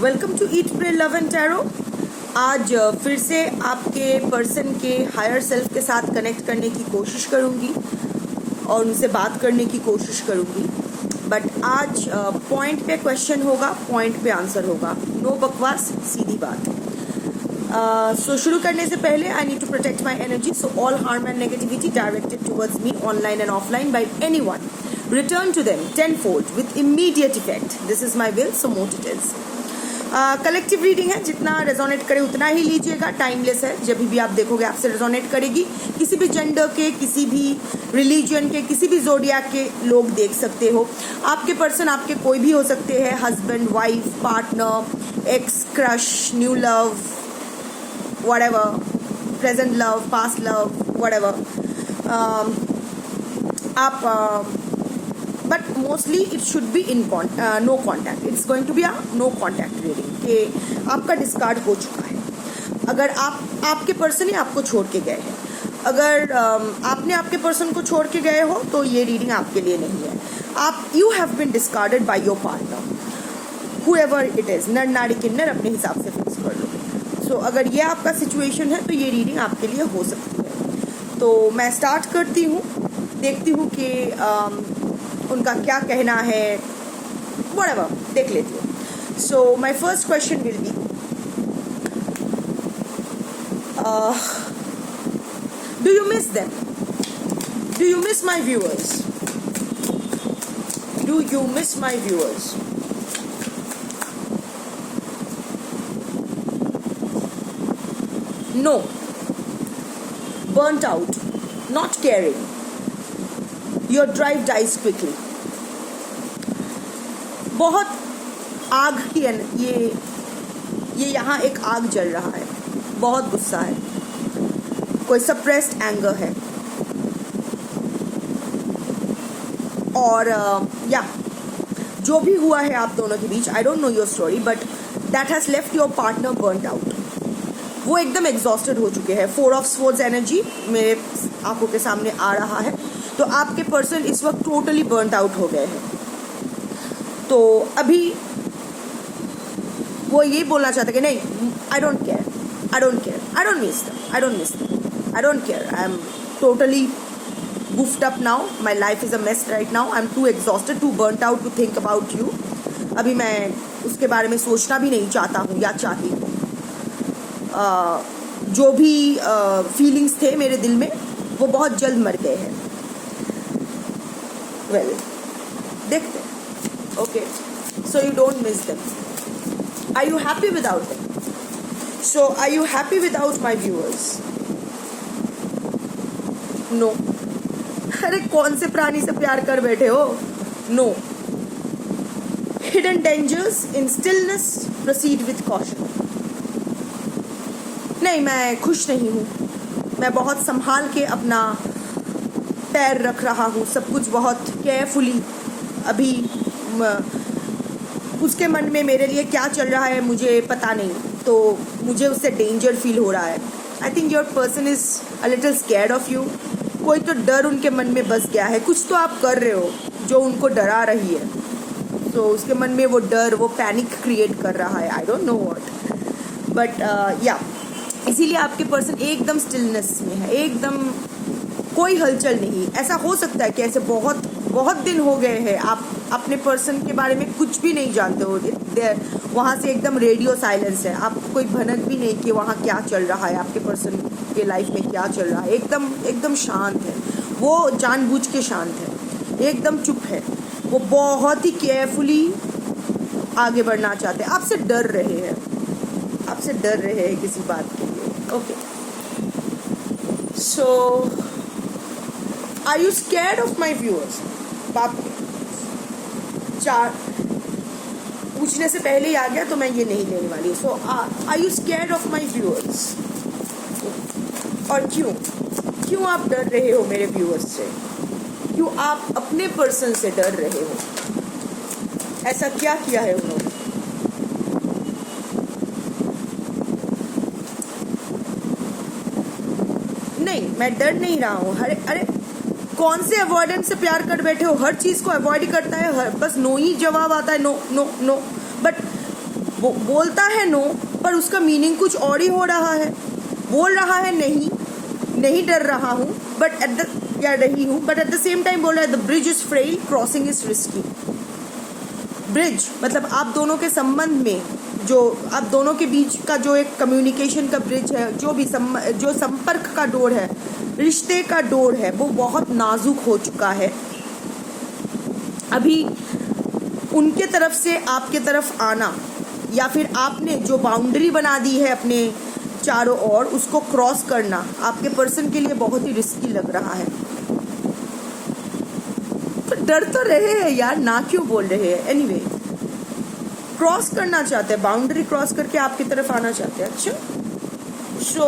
Welcome to eat pray love and tarot. आज फिर से आपके पर्सन के हायर सेल्फ के साथ कनेक्ट करने की कोशिश करूंगी और उनसे बात करने की कोशिश करूंगी। बट आज पॉइंट पे क्वेश्चन होगा, पॉइंट पे आंसर होगा, नो बकवास, सीधी बात। सो शुरू करने से पहले I need to protect my energy, so all harm and negativity directed towards me online and offline by anyone return to them tenfold with immediate effect. This is my will, so mote it is. Collective reading है, जितना resonate करे उतना ही लीजिएगा, timeless है। जब भी आप देखोगे आपसे रेजोनेट करेगी। किसी भी जेंडर के, किसी भी रिलीजन के, किसी भी जोडियाक के लोग देख सकते हो। आपके पर्सन आपके कोई भी हो सकते हैं, husband, wife, partner, ex, crush, new love, whatever, present love, past love, whatever. आप but mostly it should be in no contact. It's going to be a no contact reading कि आपका डिस्कार्ड हो चुका है। अगर आपके पर्सन ही आपको छोड़ के गए हैं, अगर आपने आपके पर्सन को छोड़ के गए हो तो ये रीडिंग आपके लिए नहीं है। You have been discarded by your partner, however it is. नर नारी किन्नर अपने हिसाब से फिक्स कर लो। सो अगर ये आपका सिचुएशन है तो ये रीडिंग आपके लिए हो सकती है। तो मैं स्टार्ट करती हूँ, देखती हूँ कि उनका क्या कहना है, व्हाटएवर, देख लेती हूँ। So my first question will be, do you miss them? Do you miss my viewers? Do you miss my viewers? No, burnt out, not caring, your drive dies quickly। बहुत आग की ये यहाँ एक आग जल रहा है, बहुत गुस्सा है, कोई सप्रेस्ड एंगर है। और या जो भी हुआ है आप दोनों के बीच, I don't know your story, but that has left your partner burned out. वो एकदम एग्जॉस्टेड हो चुके हैं। 4 ऑफ स्वॉर्ड्स एनर्जी मेरे आंखों के सामने आ रहा है। तो आपके पर्सन इस वक्त टोटली बर्न्ड आउट हो गए हैं। तो अभी वो ये बोलना चाहते कि नहीं, I don't care, I don't care, I don't miss them, I don't miss them, I don't care, I am totally goofed up now, my life is a mess right now, I'm too exhausted, too burnt out to think about you। अभी मैं उसके बारे में सोचना भी नहीं चाहता हूँ या चाहती हूँ। जो भी फीलिंग्स थे मेरे दिल में वो बहुत जल्द मर गए हैं। वेल, देखते हैं। Okay, so you don't miss them. Are you happy without them? So are you happy without my viewers? No. अरे कौन से प्राणी से प्यार कर बैठे हो? No. Hidden dangers in stillness, proceed with caution. नहीं, मैं खुश नहीं हूँ। मैं बहुत संभाल के अपना पैर रख रहा हूँ, सब कुछ बहुत केयरफुली। अभी उसके मन में मेरे लिए क्या चल रहा है मुझे पता नहीं, तो मुझे उससे डेंजर फील हो रहा है। I think your person is a little scared of you. कोई तो डर उनके मन में बस गया है। कुछ तो आप कर रहे हो जो उनको डरा रही है। तो उसके मन में वो डर, वो पैनिक क्रिएट कर रहा है। आई डोंट नो व्हाट, बट या इसीलिए आपके पर्सन एकदम स्टिलनेस में है, एकदम कोई हलचल नहीं। ऐसा हो सकता है कि ऐसे बहुत दिन हो गए हैं आप अपने पर्सन के बारे में कुछ भी नहीं जानते हो। वहाँ से एकदम रेडियो साइलेंस है, आपको कोई भनक भी नहीं कि वहाँ क्या चल रहा है, आपके पर्सन के लाइफ में क्या चल रहा है। एकदम शांत है। वो जानबूझ के शांत है, एकदम चुप है। वो बहुत ही केयरफुली आगे बढ़ना चाहते हैं। आपसे डर रहे हैं, आपसे डर रहे हैं किसी बात के लिए। Okay, so are you scared of my viewers? बाप रे, 4 पूछने से पहले ही आ गया, तो मैं ये नहीं लेने वाली। So are you scared of my viewers? और क्यों आप डर रहे हो मेरे व्यूअर्स से? क्यों आप अपने पर्सन से डर रहे हो? ऐसा क्या किया है उन्होंने? नहीं, मैं डर नहीं रहा हूँ। अरे कौन से अवॉइडेंस से प्यार कर बैठे हो? हर चीज़ को अवॉइड करता है, बस नो ही जवाब आता है, नो नो नो। बट वो बोलता है नो, पर उसका मीनिंग कुछ और ही हो रहा है। बोल रहा है नहीं डर रहा हूँ बट एट द या रही हूँ, but at the same time बोल रहा है the bridge is frail, crossing is risky. Bridge मतलब आप दोनों के संबंध में, जो आप दोनों के बीच का जो एक कम्युनिकेशन का ब्रिज है, जो भी जो संपर्क का डोर है, रिश्ते का डोर है, वो बहुत नाजुक हो चुका है। अभी उनके तरफ से आपके तरफ आना, या फिर आपने जो बाउंड्री बना दी है अपने चारों ओर, उसको क्रॉस करना आपके पर्सन के लिए बहुत ही रिस्की लग रहा है। तो डर तो रहे हैं यार, ना क्यों बोल रहे हैं। एनीवे, क्रॉस करना चाहते हैं, बाउंड्री क्रॉस करके आपकी तरफ आना चाहते हैं। अच्छा, so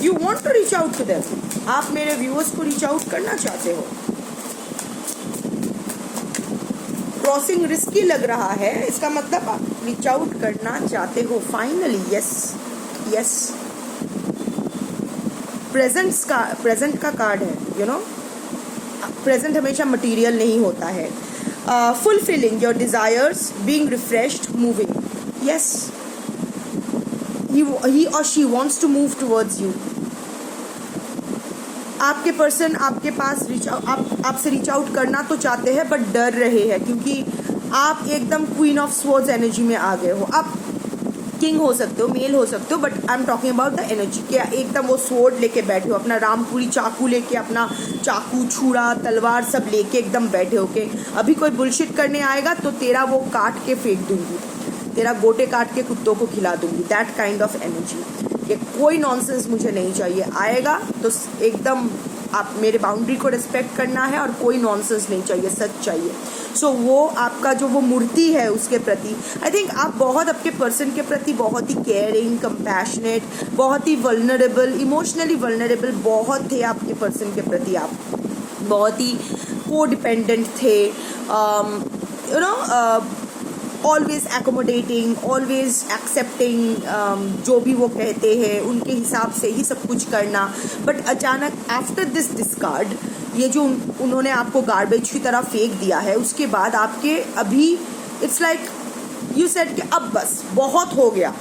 you want to reach out to them. आप मेरे व्यूअर्स को रीच आउट करना चाहते हो। क्रॉसिंग रिस्की लग रहा है, इसका मतलब आप रीच आउट करना चाहते हो फाइनली। यस प्रेजेंट का कार्ड है, यू नो। प्रेजेंट हमेशा मटेरियल नहीं होता है। Fulfilling your desires, being refreshed, moving. Yes, he or she wants to move towards you। आपके पर्सन आपके पास आपसे रीच आउट करना तो चाहते हैं बट डर रहे हैं, क्योंकि आप एकदम क्वीन ऑफ स्वॉर्ड्स एनर्जी में आ गए हो। आप किंग हो सकते हो, मेल हो सकते हो, but I am talking about the energy कि एकदम वो स्वॉर्ड लेके बैठे हो, अपना रामपुरी चाकू लेके, अपना चाकू, छुरा, तलवार सब लेके एकदम बैठे हो के अभी कोई बुलशिट करने आएगा तो तेरा वो काट के फेंक दूंगी, तेरा गोटे काट के कुत्तों को खिला दूंगी। That kind of energy. ये कोई नॉनसेंस मुझे नहीं चाहिए। आएगा तो एकदम आप मेरे बाउंड्री को रिस्पेक्ट करना है और कोई नॉनसेंस नहीं चाहिए, सच चाहिए। सो वो आपका जो वो मूर्ति है उसके प्रति, आई थिंक आप बहुत आपके पर्सन के प्रति बहुत ही केयरिंग, कंपैशनेट, बहुत ही वल्नरेबल, इमोशनली वल्नरेबल बहुत थे आपके पर्सन के प्रति। आप बहुत ही कोडिपेंडेंट थे, you know, always accommodating, always accepting, जो भी वो कहते हैं उनके हिसाब से ही सब कुछ करना। बट अचानक आफ्टर दिस डिस्कार्ड, ये जो उन्होंने आपको गार्बेज की तरह फेंक दिया है, उसके बाद आपके अभी इट्स लाइक यू सेड कि अब बस बहुत हो गया,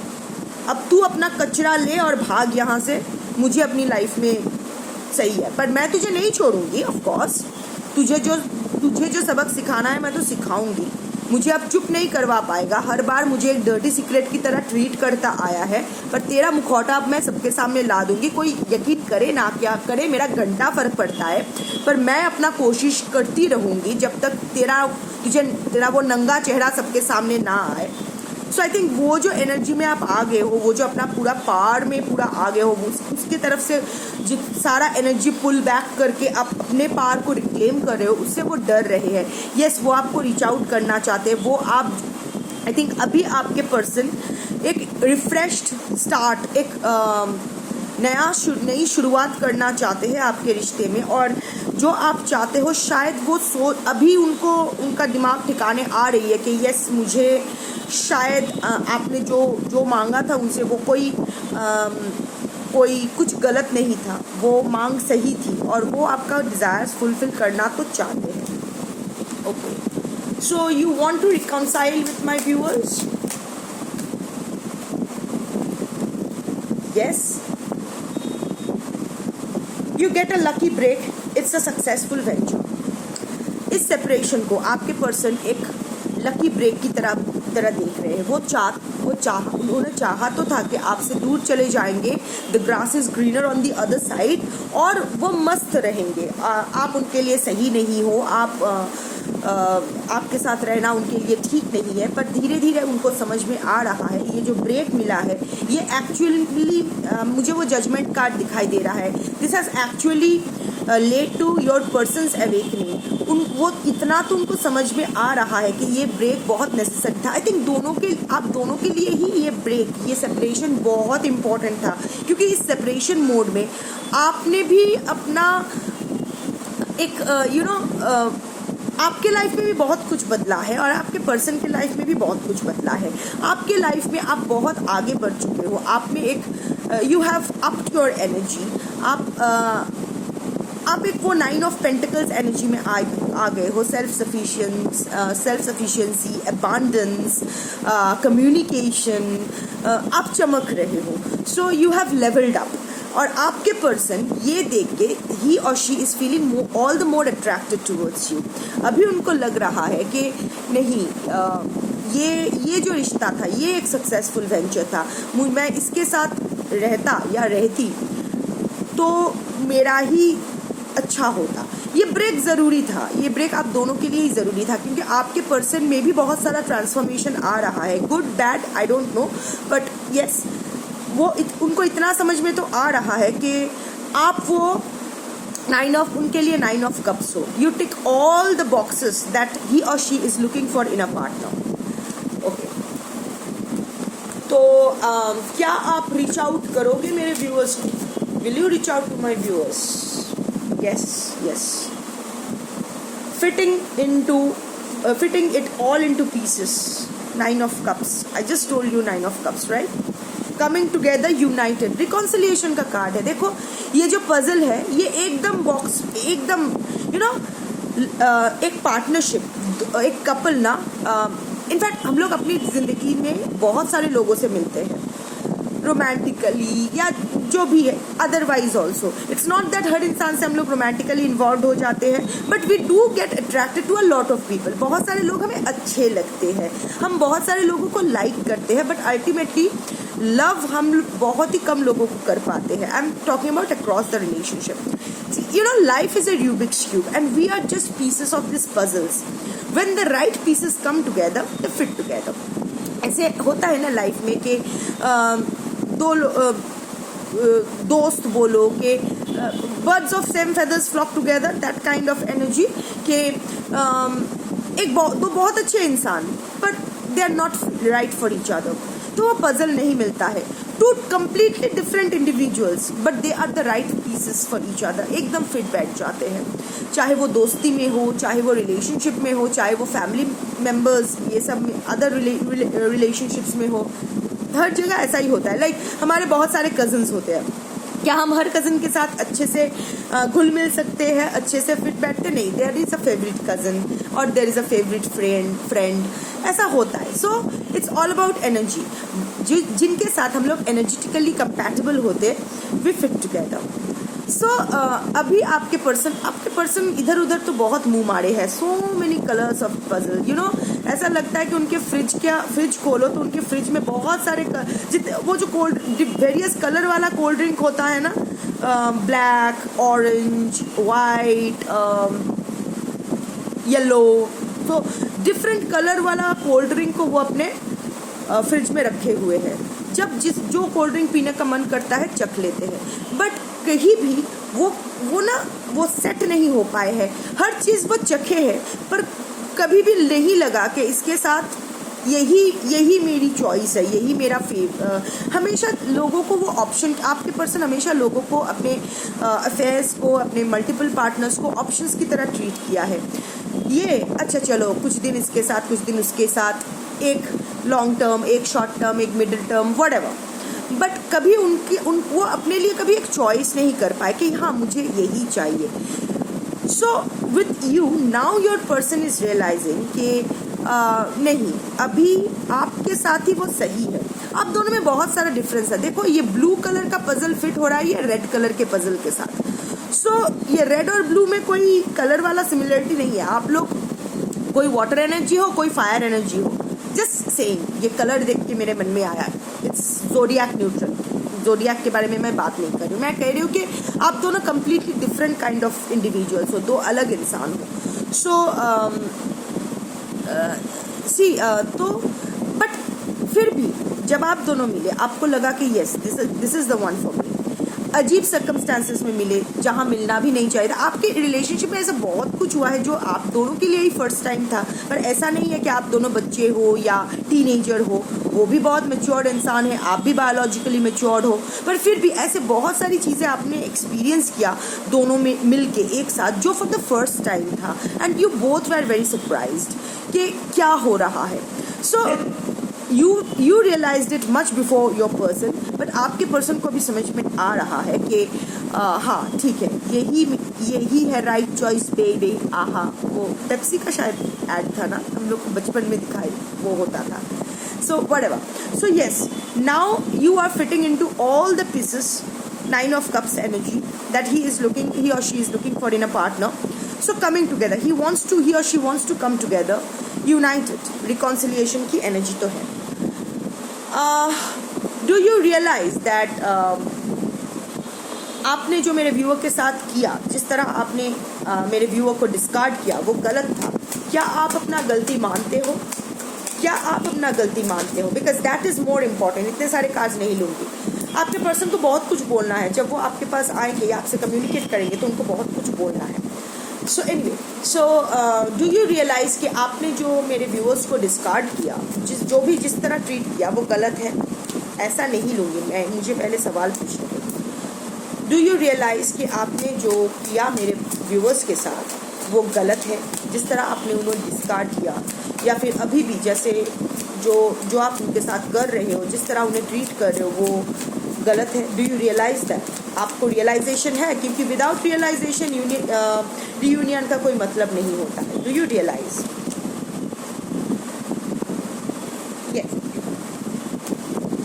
अब तू अपना कचरा ले और भाग यहाँ से, मुझे अपनी लाइफ में सही है, पर मैं तुझे नहीं छोड़ूंगी। ऑफ कोर्स तुझे जो सबक सिखाना है मैं तो सिखाऊंगी। मुझे अब चुप नहीं करवा पाएगा, हर बार मुझे एक डर्टी सीक्रेट की तरह ट्रीट करता आया है, पर तेरा मुखौटा अब मैं सबके सामने ला दूंगी। कोई यकीन करे ना क्या करे, मेरा घंटा फर्क पड़ता है, पर मैं अपना कोशिश करती रहूंगी जब तक तेरा वो नंगा चेहरा सबके सामने ना आए। सो आई थिंक वो जो एनर्जी में आप आ गए हो, वो जो अपना पूरा पार में पूरा आ गए हो, उसकी तरफ से जो सारा एनर्जी पुल बैक करके आप अपने पार को रिक्लेम कर रहे हो, उससे वो डर रहे हैं। यस, वो आपको रीच आउट करना चाहते हैं। वो आप आई थिंक अभी आपके पर्सन एक रिफ्रेश्ड स्टार्ट, एक नई शुरुआत करना चाहते हैं आपके रिश्ते में, और जो आप चाहते हो शायद वो अभी उनका दिमाग ठिकाने आ रही है कि यस, मुझे शायद आपने जो मांगा था उनसे वो कोई कुछ गलत नहीं था, वो मांग सही थी और वो आपका डिज़ायर्स फुलफिल करना तो चाहते हैं। Okay, so you want to reconcile with my viewers. Yes, you get a lucky break, it's a successful venture। इस सेपरेशन को आपके पर्सन एक लकी ब्रेक की तरह देख रहे हैं। उन्होंने चाहा तो था कि आपसे दूर चले जाएंगे, the grass is greener on the other side, और वो मस्त रहेंगे। आप उनके लिए सही नहीं हो, आपके साथ रहना उनके लिए ठीक नहीं है, पर धीरे धीरे उनको समझ में आ रहा है ये जो ब्रेक मिला है, ये एक्चुअली मुझे वो जजमेंट कार्ड दिखाई दे रहा है। This has actually led to your person's awakening. वो इतना तो उनको समझ में आ रहा है कि ये ब्रेक बहुत नेसेसरी था। आई थिंक आप दोनों के लिए ही ये ब्रेक, ये सेपरेशन बहुत इम्पोर्टेंट था, क्योंकि इस सेपरेशन मोड में आपने भी अपना एक आपके लाइफ में भी बहुत कुछ बदला है और आपके पर्सन के लाइफ में भी बहुत कुछ बदला है। आपके लाइफ में आप बहुत आगे बढ़ चुके हो, आप में एक यू हैव अप्ड योर एनर्जी। आप आप एक वो 9 ऑफ पेंटिकल्स एनर्जी में आ गए हो, सेल्फ सफिशिएंसी, अबांडेंस, कम्युनिकेशन, आप चमक रहे हो, so you have levelled up. और आपके पर्सन ये देख के ही और she is feeling all the more attracted towards you. अभी उनको लग रहा है कि नहीं, ये जो रिश्ता था ये एक सक्सेसफुल वेंचर था, मैं इसके साथ रहता या रहती तो मेरा ही अच्छा होता। ये ब्रेक ज़रूरी था, ये ब्रेक आप दोनों के लिए ही ज़रूरी था, क्योंकि आपके पर्सन में भी बहुत सारा ट्रांसफॉर्मेशन आ रहा है, good bad I don't no, but yes वो उनको इतना समझ में तो आ रहा है कि आप वो उनके लिए 9 ऑफ कप्स हो। You tick all the boxes that he और she is looking for in a partner. Okay, तो क्या आप रीच आउट करोगे मेरे व्यूअर्स को? Will you reach out to my viewers? yes, fitting it all into pieces, 9 of cups, I just told you 9 of cups, right? Coming together, united, reconciliation का card है। देखो ये जो पजल है ये एकदम एक पार्टनरशिप, एक कपल ना, इनफैक्ट हम लोग अपनी जिंदगी में बहुत सारे लोगों से मिलते हैं, रोमांटिकली या जो भी है, otherwise also it's not that हर इंसान से हम लोग रोमांटिकली इन्वॉल्व हो जाते हैं, but we do get attracted to a lot of people. बहुत सारे लोग हमें अच्छे लगते हैं, हम बहुत सारे लोगों को लाइक करते हैं, बट अल्टीमेटली लव हम बहुत ही कम लोगों को कर पाते हैं। I am talking about across the relationship. You know, life is a Rubik's cube and we are just pieces of this puzzles. When the right pieces come together they fit together. ऐसे होता है ना life में कि दोस्त बोलो कि birds of same feathers flock together, that kind of energy कि दो बहुत अच्छे इंसान but they are not right for each other, तो वो पजल नहीं मिलता है। Two completely different individuals but they are the right pieces for each other, एकदम फिट बैठ जाते हैं, चाहे वो दोस्ती में हो, चाहे वो रिलेशनशिप में हो, चाहे वो फैमिली मेम्बर्स ये सब अदर रिलेशनशिप्स में हो, हर जगह ऐसा ही होता है। लाइक हमारे बहुत सारे कजन्स होते हैं, क्या हम हर कज़न के साथ अच्छे से घुल मिल सकते हैं, अच्छे से फिट बैठते? नहीं, there is a favourite cousin और there is a favourite friend, ऐसा होता है। So it's all about energy. जिनके साथ हम लोग एनर्जेटिकली कंपैटिबल होते वी फिट टुगेदर। सो अभी आपके पर्सन इधर उधर तो बहुत मुंह मारे हैं, so many colours of puzzle, you know, ऐसा लगता है कि उनके फ्रिज खोलो तो उनके फ्रिज में बहुत सारे वो जो वेरियस कलर वाला कोल्ड ड्रिंक होता है ना, ब्लैक, ऑरेंज, वाइट, येलो, तो डिफरेंट कलर वाला कोल्ड ड्रिंक को वो अपने फ्रिज में रखे हुए हैं। जब जो कोल्ड ड्रिंक पीने का मन करता है चख लेते हैं, बट कहीं भी वो सेट नहीं हो पाए हैं। हर चीज़ वो चखे हैं पर कभी भी नहीं लगा कि इसके साथ यही मेरी चॉइस है, यही मेरा हमेशा लोगों को वो ऑप्शन, आपके पर्सन हमेशा लोगों को अपने अफेयर्स को, अपने मल्टीपल पार्टनर्स को ऑप्शंस की तरह ट्रीट किया है। ये अच्छा चलो कुछ दिन इसके साथ, कुछ दिन उसके साथ, एक लॉन्ग टर्म, एक शॉर्ट टर्म, एक मिडिल टर्म, व्हाटएवर, बट कभी वो अपने लिए कभी एक चॉइस नहीं कर पाए कि हाँ मुझे यही चाहिए। So with you now your person is realising कि नहीं, अभी आपके साथ ही वो सही है। आप दोनों में बहुत सारा डिफरेंस है। देखो ये ब्लू कलर का पजल फिट हो रहा है ये रेड कलर के पजल के साथ। सो ये रेड और ब्लू में कोई कलर वाला सिमिलरिटी नहीं है। आप लोग कोई वाटर एनर्जी हो, कोई फायर एनर्जी हो, जस्ट सेम। ये कलर देख के मेरे मन में आया, इट्स ज़ोडिएक न्यूट्रल। ज़ोडिएक के बारे में मैं बात नहीं कर रही हूँ, मैं कह रही हूँ कि आप दोनों completely different kind of individuals हो, दो अलग इंसान हो। सो तो बट फिर भी जब आप दोनों मिले आपको लगा कि yes this is the one for me. अजीब सर्कमस्टांसेस में मिले जहाँ मिलना भी नहीं चाहिए था। आपके रिलेशनशिप में ऐसा बहुत कुछ हुआ है जो आप दोनों के लिए ही फर्स्ट टाइम था, पर ऐसा नहीं है कि आप दोनों बच्चे हो या टीनेजर हो। वो भी बहुत मैच्योर्ड इंसान है, आप भी बायोलॉजिकली मैच्योर्ड हो, पर फिर भी ऐसे बहुत सारी चीज़ें आपने एक्सपीरियंस किया दोनों में मिल के एक साथ, जो फॉर द फर्स्ट टाइम था। And you both were very surprised कि क्या हो रहा है। सो you realized it much before your person, but आपके पर्सन को भी समझ में आ रहा है कि हाँ ठीक है, यही है राइट चॉइस बेबी, आहा, वो पेप्सी का शायद ऐड था ना, हम लोग को बचपन में दिखाई वो होता था. So whatever. So yes, now you are fitting into all the pieces, 9 of cups energy that he or she is looking for in a partner. So coming together, he or she wants to come together, united, reconciliation की energy तो है. Do you realize that आपने जो मेरे viewer के साथ किया, जिस तरह आपने मेरे व्यूअर को डिस्कार्ड किया, वो गलत था. क्या आप अपना गलती मानते हो? Because that is more important. इतने सारे कार्ड्स नहीं लूंगी. आपके पर्सन को बहुत कुछ बोलना है. जब वो आपके पास आएंगे या आपसे कम्युनिकेट करेंगे तो उनको बहुत कुछ बोलना है. So anyway, do you realise कि आपने जो मेरे व्यूअर्स को डिस्कार्ड किया, जिस तरह ट्रीट किया, वो गलत है? ऐसा नहीं लूंगी मैं, मुझे पहले सवाल पूछने दो. डू यू रियलाइज कि आपने जो किया मेरे व्यूअर्स के साथ वो गलत है? जिस तरह आपने उन्हें डिस्कार्ड किया, या फिर अभी भी जैसे जो आप उनके साथ कर रहे हो, जिस तरह उन्हें ट्रीट कर रहे हो, वो गलत है. Do you realise that? आपको रियलाइजेशन है? क्योंकि विदाउट रियलाइजेशन रियूनियन का कोई मतलब नहीं होता है. Do you realise?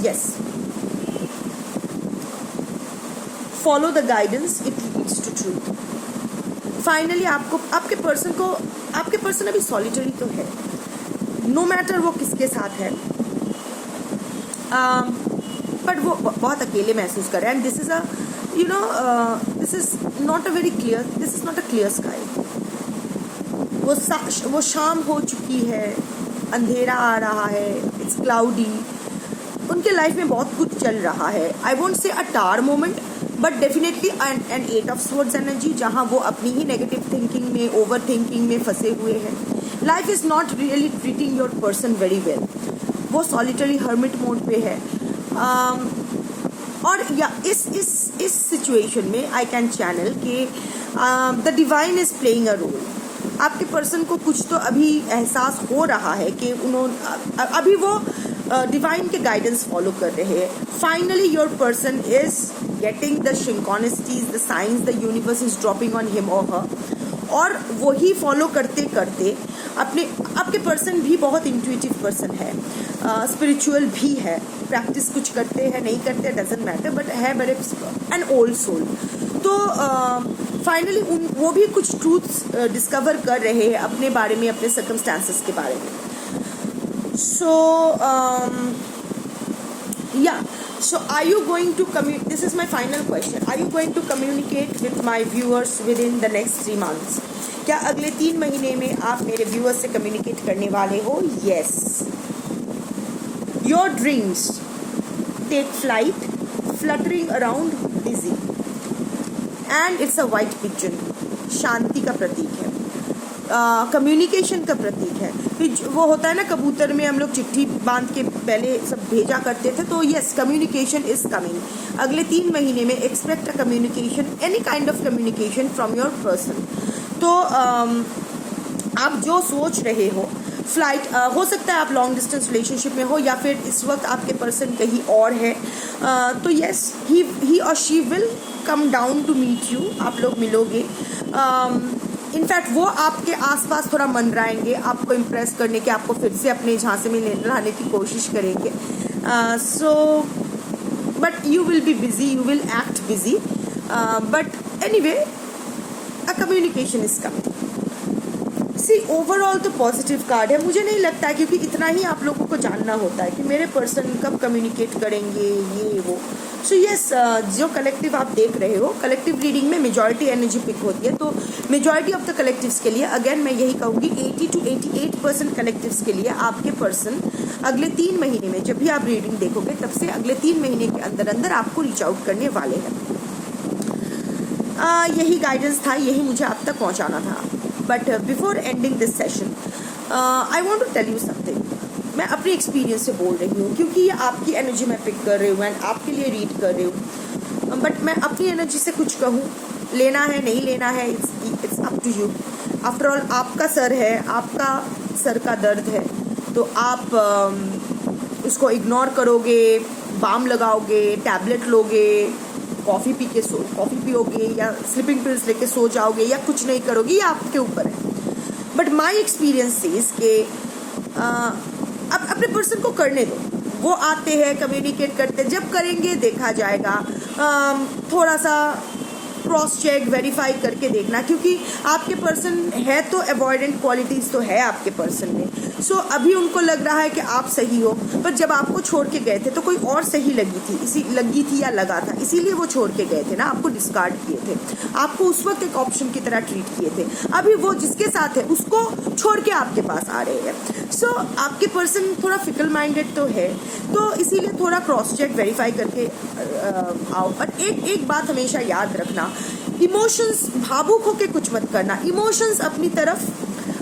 Yes. Follow the guidance, it leads to truth. Finally आपके पर्सन अभी सॉलिटरी तो है, नो मैटर वो किसके साथ है, बट वो बहुत अकेले महसूस कर रहे हैं. And this is not a clear sky. वो शाम हो चुकी है, अंधेरा आ रहा है, इट्स क्लाउडी. उनके लाइफ में बहुत कुछ चल रहा है. I won't say a tower moment, but definitely an 8 of swords energy, जहाँ वो अपनी ही नेगेटिव थिंकिंग में, ओवर थिंकिंग में फंसे हुए हैं. Life is not really treating your person very well. वो सॉलिटरी हर्मिट मोड पे है. और या इस सिचुएशन में आई कैन चैनल कि the divine is playing a role. आपके पर्सन को कुछ तो अभी एहसास हो रहा है कि अभी वो डिवाइन के गाइडेंस फॉलो कर रहे हैं. Finally your person is getting the synchronicities, the science the universe is dropping on him और हर. और वही फॉलो करते करते आपके पर्सन भी बहुत इंट्यूटिव पर्सन है, स्पिरिचुअल भी है, प्रैक्टिस कुछ करते हैं नहीं करते डजेंट मैटर, बट है बड़े एन ओल्ड सोल. तो फाइनली वो भी कुछ ट्रूथ्स डिस्कवर कर रहे हैं अपने बारे में, अपने सर्कमस्टांसेस के बारे में. So are you going to this is my final question, are you going to communicate with my viewers within the next 3 months? क्या अगले 3 महीने में आप मेरे व्यूअर्स से कम्युनिकेट करने वाले हो? Yes. Your dreams take flight, fluttering around busy, and it's a white pigeon. शांति का प्रतीक है, कम्युनिकेशन का प्रतीक है. फिर वो होता है ना, कबूतर में हम लोग चिट्ठी बांध के पहले सब भेजा करते थे. तो यस, कम्युनिकेशन इज कमिंग. अगले 3 महीने में expect a communication, any kind of communication from your person. तो आप जो सोच रहे हो, फ्लाइट हो सकता है, आप लॉन्ग डिस्टेंस रिलेशनशिप में हो, या फिर इस वक्त आपके पर्सन कहीं और है. तो यस, ही और she will come down to meet you. आप लोग मिलोगे. इनफैक्ट वो आपके आसपास थोड़ा मंडराएंगे, आपको इम्प्रेस करने के, आपको फिर से अपने झांसे में लाने की कोशिश करेंगे. So but you will be busy, you will act busy, but anyway a communication is coming. See overall तो पॉजिटिव कार्ड है. मुझे नहीं लगता है, क्योंकि इतना ही आप लोगों को जानना होता है कि मेरे पर्सन कब कम्युनिकेट करेंगे, ये वो. सो यस, जो कलेक्टिव आप देख रहे हो, कलेक्टिव रीडिंग में मेजॉरिटी एनर्जी पिक होती है. तो मेजॉरिटी ऑफ द कलेक्टिव्स के लिए अगेन मैं यही कहूँगी, 80 to 88% कलेक्टिव्स के लिए आपके पर्सन अगले 3 महीने में, जब भी आप रीडिंग देखोगे तब से अगले 3 महीने के अंदर अंदर आपको रीच आउट करने वाले हैं. यही गाइडेंस था, यही मुझे आप तक पहुँचाना था. But before ending this session I want to tell you something. मैं अपनी एक्सपीरियंस से बोल रही हूँ, क्योंकि ये आपकी एनर्जी मैं पिक कर रही हूँ एंड आपके लिए रीड कर रही हूँ. बट मैं अपनी एनर्जी से कुछ कहूँ, लेना है नहीं लेना है, it's up to you. After all आपका सर है, आपका सर का दर्द है, तो आप उसको इग्नोर करोगे, बाम लगाओगे, टैबलेट लोगे, कॉफ़ी पियोगे या स्लीपिंग पिल्स लेके सो जाओगे या कुछ नहीं करोगे, ये आपके ऊपर है। बट माई एक्सपीरियंस इज के अब अपने पर्सन को करने दो, वो आते हैं, कम्युनिकेट करते, जब करेंगे देखा जाएगा। थोड़ा सा क्रॉस चेक वेरीफाई करके देखना, क्योंकि आपके पर्सन है तो अवॉइडेंट क्वालिटीज़ तो है आपके पर्सन में। सो अभी उनको लग रहा है कि आप सही हो, पर जब आपको छोड़ के गए थे तो कोई और सही लगी थी या लगा था, इसीलिए वो छोड़ के गए थे ना, आपको डिस्कार्ड किए थे, आपको उस वक्त एक ऑप्शन की तरह ट्रीट किए थे। अभी वो जिसके साथ है उसको छोड़ के आपके पास आ रहे हैं। सो आपके पर्सन थोड़ा फिकल माइंडेड तो है, तो इसीलिए थोड़ा क्रॉस चेक वेरीफाई करके आओ। और एक बात हमेशा याद रखना, इमोशंस भावुक होके कुछ मत करना। इमोशंस अपनी तरफ,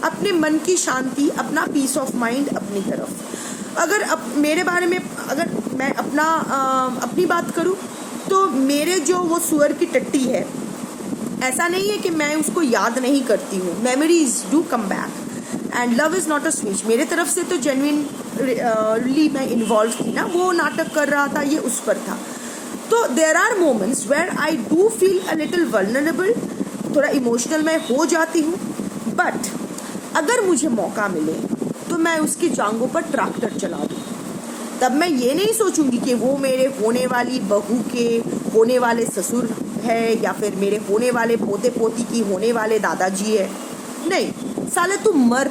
अपने मन की शांति, अपना पीस ऑफ माइंड अपनी तरफ। अगर मेरे बारे में अगर मैं अपनी बात करूं तो मेरे जो वो सुअर की टट्टी है, ऐसा नहीं है कि मैं उसको याद नहीं करती हूँ। Memories do come back and love is not a switch. मेरे तरफ से तो जेन्युइनली मैं इन्वॉल्व थी ना, वो नाटक कर रहा था, ये उस पर था। तो there are moments where I do feel a little vulnerable, थोड़ा इमोशनल मैं हो जाती हूँ। बट अगर मुझे मौका मिले तो मैं उसकी जांघों पर ट्रैक्टर चला दूँ। तब मैं ये नहीं सोचूंगी कि वो मेरे होने वाली बहू के होने वाले ससुर है या फिर मेरे होने वाले पोते पोती की होने वाले दादाजी है। नहीं साले, तू मर,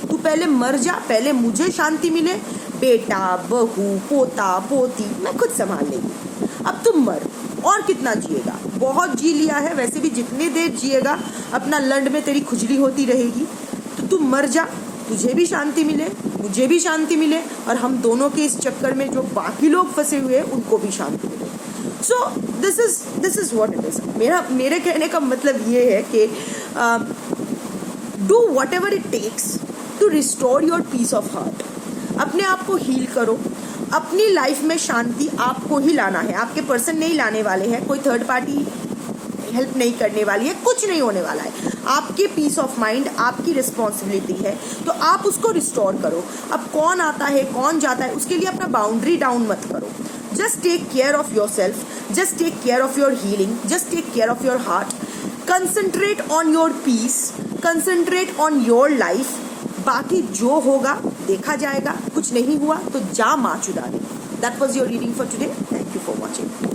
तू पहले मर जा, पहले मुझे शांति मिले। बेटा, बहू, पोता, पोती मैं खुद संभाल लेगी। अब तुम मर, और कितना जिएगा, बहुत जी लिया है, वैसे भी जितनी देर जिएगा अपना लंड में तेरी खुजली होती रहेगी। तो तुम मर जा, तुझे भी शांति मिले, मुझे भी शांति मिले, और हम दोनों के इस चक्कर में जो बाकी लोग फंसे हुए हैं उनको भी शांति मिले। So this is what it is. मेरे कहने का मतलब ये है कि do whatever it takes to restore your peace of heart. अपने आप को हील करो, अपनी लाइफ में शांति आपको ही लाना है, आपके पर्सन नहीं लाने वाले हैं, कोई थर्ड पार्टी हेल्प नहीं करने वाली है, कुछ नहीं होने वाला है। आपके पीस ऑफ माइंड आपकी रिस्पॉन्सिबिलिटी है, तो आप उसको रिस्टोर करो। अब कौन आता है कौन जाता है उसके लिए अपना बाउंड्री डाउन मत करो। Just take care of yourself, just take care of your healing, just take care of your heart, concentrate on your peace, concentrate on your life. बाकी जो होगा देखा जाएगा, कुछ नहीं हुआ तो जा माँ चुदा दे। That was your reading for today. Thank you for watching.